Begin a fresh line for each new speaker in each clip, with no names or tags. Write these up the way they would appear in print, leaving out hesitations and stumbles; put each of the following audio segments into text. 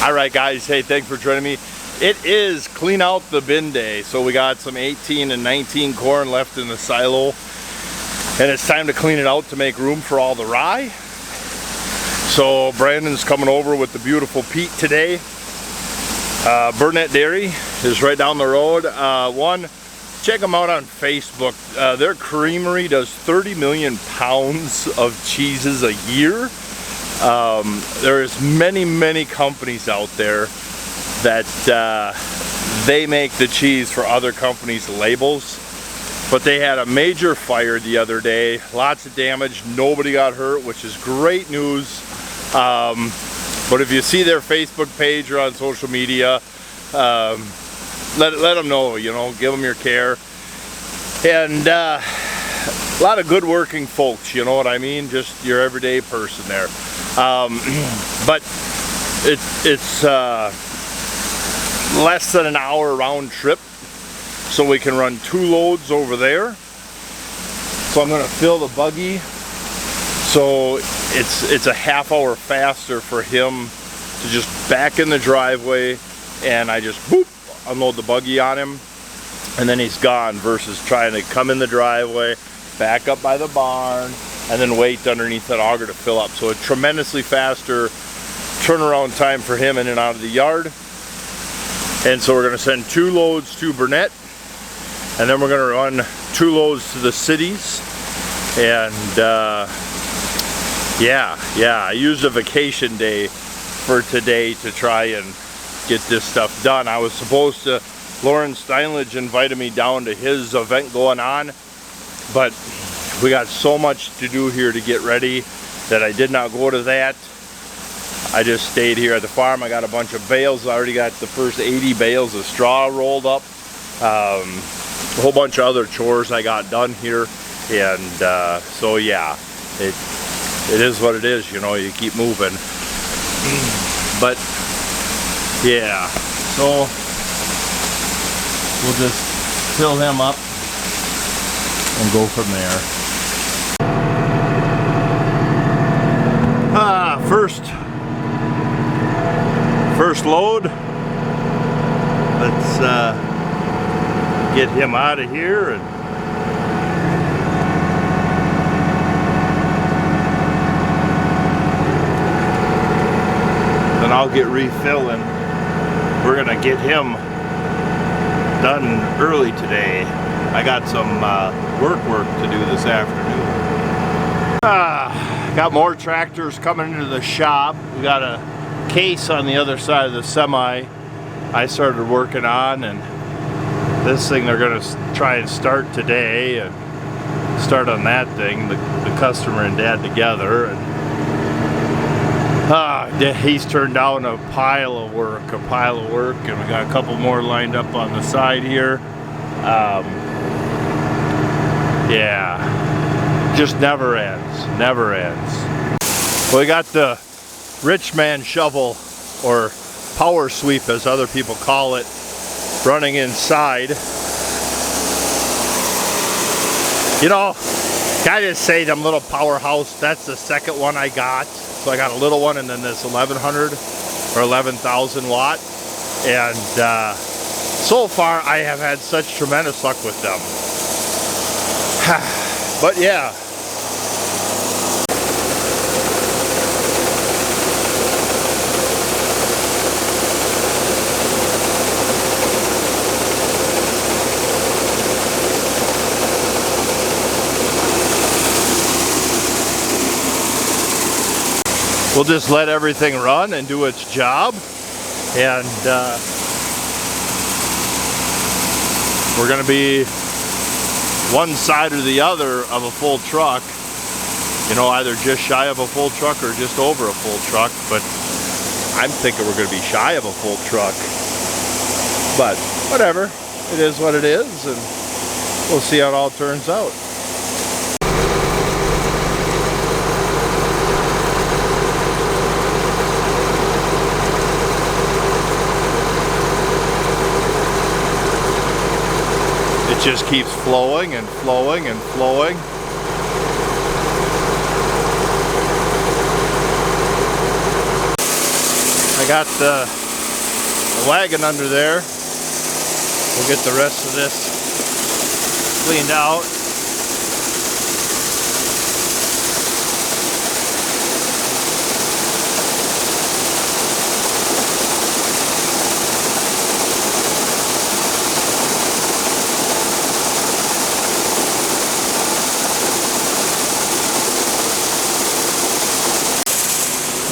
Alright guys, hey, thanks for joining me. It is clean out the bin day. So we got some 18 and 19 corn left in the silo. And it's time to clean it out to make room for all the rye. So Brandon's coming over with the beautiful Pete today. Burnett Dairy is right down the road. Check them out on Facebook. Their creamery does 30 million pounds of cheeses a year. There's many companies out there that they make the cheese for other companies' labels, but they had a major fire the other day, lots of damage, nobody got hurt, which is great news. But if you see their Facebook page or on social media, let them know, you know, give them your care. And a lot of good working folks, you know what I mean, just your everyday person there. But it's less than an hour round trip, so we can run 2 loads over there. So I'm going to fill the buggy, so it's a half hour faster for him to just back in the driveway and I just boop, unload the buggy on him and then he's gone, versus trying to come in the driveway, back up by the barn, and then wait underneath that auger to fill up. So a tremendously faster turnaround time for him in and out of the yard. And so we're going to send 2 loads to Burnett, and then we're going to run 2 loads to the cities. And yeah, I used a vacation day for today to try and get this stuff done. I was supposed to, Lauren Steinledge invited me down to his event going on, but we got so much to do here to get ready that I did not go to that. I just stayed here at the farm. I got a bunch of bales. I already got the first 80 bales of straw rolled up. A whole bunch of other chores I got done here. And so yeah, it is what it is, you know, you keep moving. But yeah, so we'll just fill them up and go from there. First load. Let's get him out of here, and then I'll get refilling. We're gonna get him done early today. I got some work to do this afternoon. Got more tractors coming into the shop. We got a case on the other side of the semi I started working on, and this thing they're going to try and start today, and start on that thing, the customer and dad together. And he's turned down a pile of work, and we got a couple more lined up on the side here. Yeah, just never ends. Well, we got the rich man shovel, or power sweep as other people call it, running inside. You know, can I just say, them little powerhouse, that's the second one I got. So I got a little one and then this 1100 or 11,000 watt. And so far I have had such tremendous luck with them. But yeah. We'll just let everything run and do its job, and we're going to be one side or the other of a full truck, you know, either just shy of a full truck or just over a full truck. But I'm thinking we're going to be shy of a full truck, but whatever, it is what it is, and we'll see how it all turns out. It just keeps flowing and flowing and flowing. I I got the wagon under there. We'll get the rest of this cleaned out.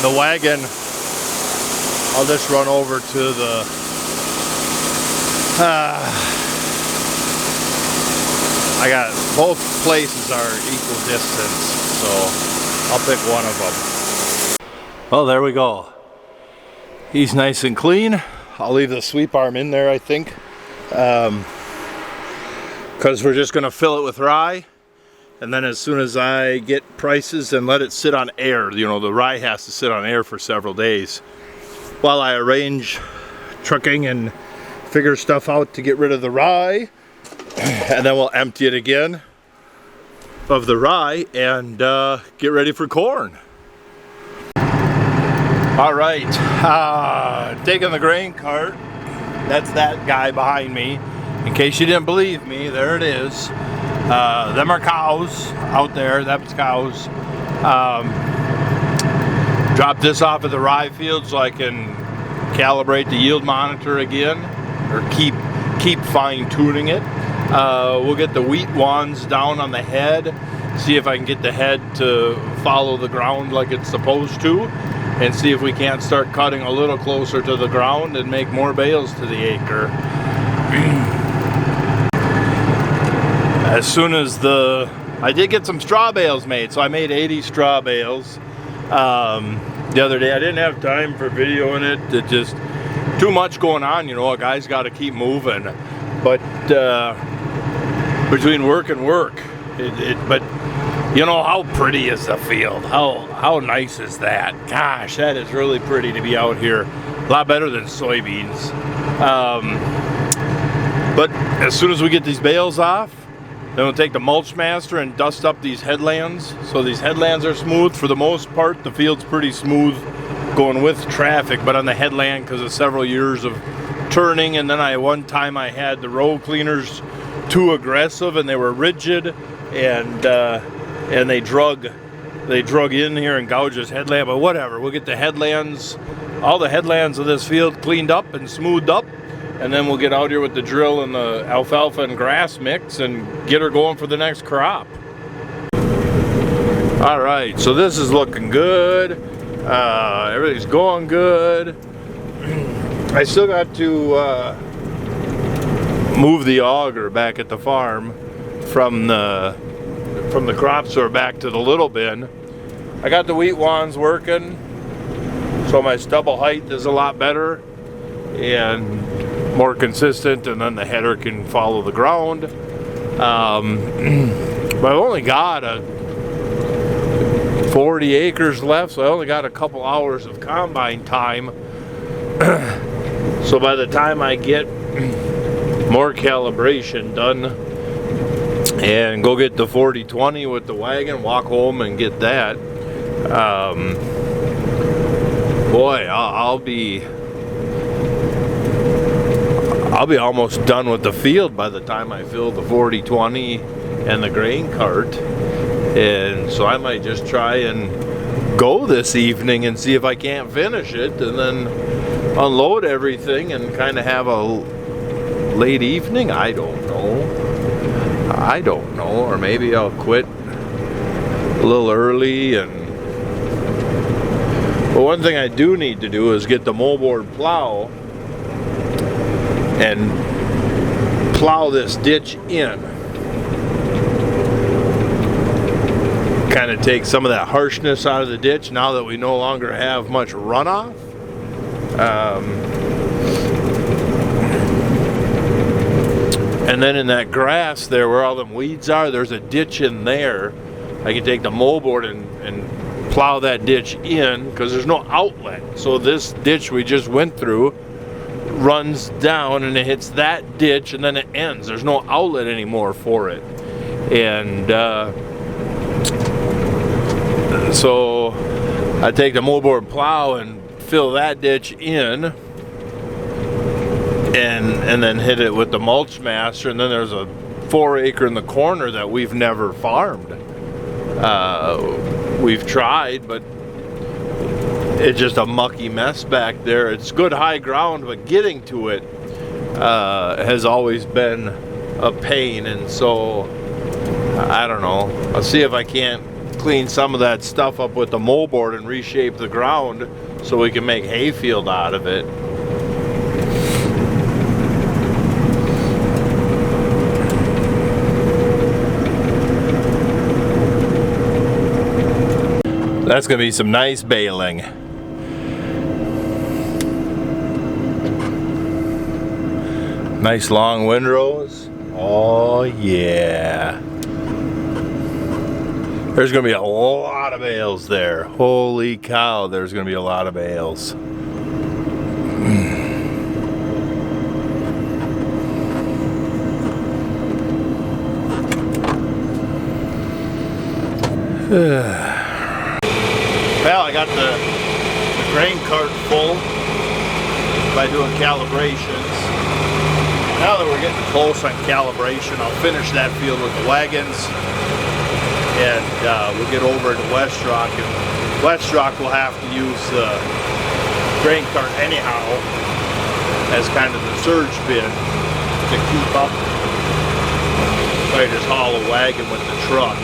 The wagon, I'll just run over to the I got both places are equal distance, so I'll pick one of them. Well, there we go. He's nice and clean. I'll leave the sweep arm in there, I think, because we're just gonna fill it with rye. And then as soon as I get prices and let it sit on air, you know, the rye has to sit on air for several days while I arrange trucking and figure stuff out to get rid of the rye. And then we'll empty it again of the rye and get ready for corn. All right, taking the grain cart. That's that guy behind me. In case you didn't believe me, there it is. Them are cows out there, that's cows. Drop this off at the rye field so I can calibrate the yield monitor again, or keep fine tuning it. We'll get the wheat wands down on the head, see if I can get the head to follow the ground like it's supposed to, and see if we can't start cutting a little closer to the ground and make more bales to the acre. As soon as I did get some straw bales made, so I made 80 straw bales the other day. I didn't have time for videoing it. It just too much going on, you know. A guy's got to keep moving, but between work and work, but you know, how pretty is the field? How nice is that? Gosh, that is really pretty to be out here. A lot better than soybeans. But as soon as we get these bales off, then we'll take the mulch master and dust up these headlands. So these headlands are smooth. For the most part, the field's pretty smooth going with traffic, but on the headland, because of several years of turning, and then one time I had the row cleaners too aggressive and they were rigid, and they drug in here and gouged this headland. But whatever, we'll get the headlands, all the headlands of this field cleaned up and smoothed up. And then we'll get out here with the drill and the alfalfa and grass mix and get her going for the next crop. All right, so this is looking good. Everything's going good. I still got to move the auger back at the farm from the crop store back to the little bin. I got the wheat wands working, so my stubble height is a lot better and more consistent, and then the header can follow the ground. But I've only got 40 acres left, so I only got a couple hours of combine time. So by the time I get more calibration done and go get the 40/20 with the wagon, walk home and get that, boy, I'll be almost done with the field by the time I fill the 40/20 and the grain cart. And so I might just try and go this evening and see if I can't finish it, and then unload everything and kind of have a late evening. I don't know, or maybe I'll quit a little early. But one thing I do need to do is get the moldboard plow and plow this ditch in. Kind of take some of that harshness out of the ditch now that we no longer have much runoff. And then in that grass there where all them weeds are, there's a ditch in there. I can take the moldboard and plow that ditch in, because there's no outlet. So this ditch we just went through runs down and it hits that ditch and then it ends. There's no outlet anymore for it. And so I take the moldboard plow and fill that ditch in and then hit it with the mulch master. And then there's a 4-acre in the corner that we've never farmed. We've tried, but it's just a mucky mess back there. It's good high ground, but getting to it has always been a pain. And so I don't know, I'll see if I can't clean some of that stuff up with the moldboard and reshape the ground so we can make hayfield out of it. That's gonna be some nice baling. Nice long windrows. Oh yeah. There's gonna be a lot of bales there. Holy cow, there's gonna be a lot of bales. Well, I got the grain cart full by doing calibrations. Now that we're getting close on calibration, I'll finish that field with the wagons, and we'll get over to West Rock. And West Rock will have to use the grain cart anyhow as kind of the surge bin to keep up. So I just haul a wagon with the truck.